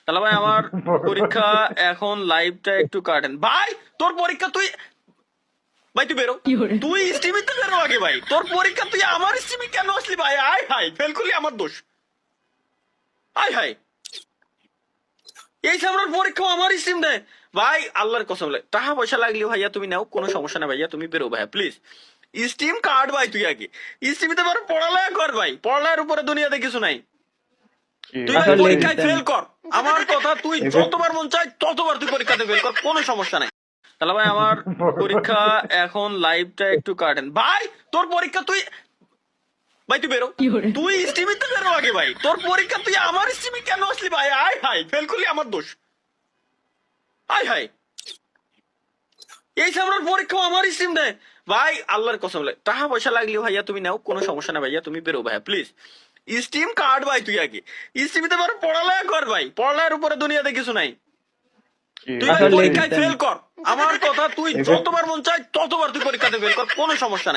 তাহলে ভাই আমার পরীক্ষা এখন লাইভটা একটু কাটেন ভাই। তোর পরীক্ষা তুই ভাই তুই বেরো, তুই স্ট্রিমিতে বেরো আগে ভাই। তোর পরীক্ষা তুই আমার স্ট্রিমে কেন আসলি ভাই? আয় হাই, ফেল করলি আমার দোষ। আয় হাই, এই সামনের পরীক্ষা আমার স্ট্রিম দেয় ভাই। আল্লাহর কসম বলে টাকা পয়সা লাগলে ভাইয়া তুমি নাও, কোনো সমস্যা না ভাইয়া, তুমি বেরো ভাইয়া প্লিজ। স্ট্রিম কার্ড ভাই, তুই আগে স্ট্রিমিতে পারো পড়ালেখা কর ভাই, পড়ালেখার উপরে দুনিয়াতে কিছু নাই। তুই ভাই আসলে পরীক্ষায় ফেল কর, আমার কথা তুই যতবার মন চাই ততবার তুই পরীক্ষাতে ফেল কর, কোনো সমস্যা নাই। তাহলে ভাই আমার পরীক্ষা এখন লাইভটা একটু কাটেন ভাই। তোর পরীক্ষা তুই ভাই তুই বেরো, তুই স্ট্রিমিতে বেরো আগে ভাই। তোর পরীক্ষা তুই আমার স্ট্রিমে কেন আসলি ভাই? আয় হাই, ফেল করলি আমার দোষ। আয় হাই, এই সামনের পরীক্ষা আমার স্ট্রিম দেয় ভাই। আল্লাহর কসম বলে টাকা পয়সা লাগলে ভাইয়া তুমি নাও, কোনো সমস্যা না ভাইয়া, তুমি বেরো ভাইয়া প্লিজ। স্ট্রিম কার্ড ভাই, তুই আগে স্ট্রিমিতে পারো পড়ালেখা কর ভাই, পড়ালেখার উপরে দুনিয়াতে কিছু নাই। তুই ভাই আসলে পরীক্ষায় ফেল কর, আমার কথা তুই যতবার মন চাই ততবার তুই পরীক্ষাতে ফেল কর, কোনো সমস্যা নাই।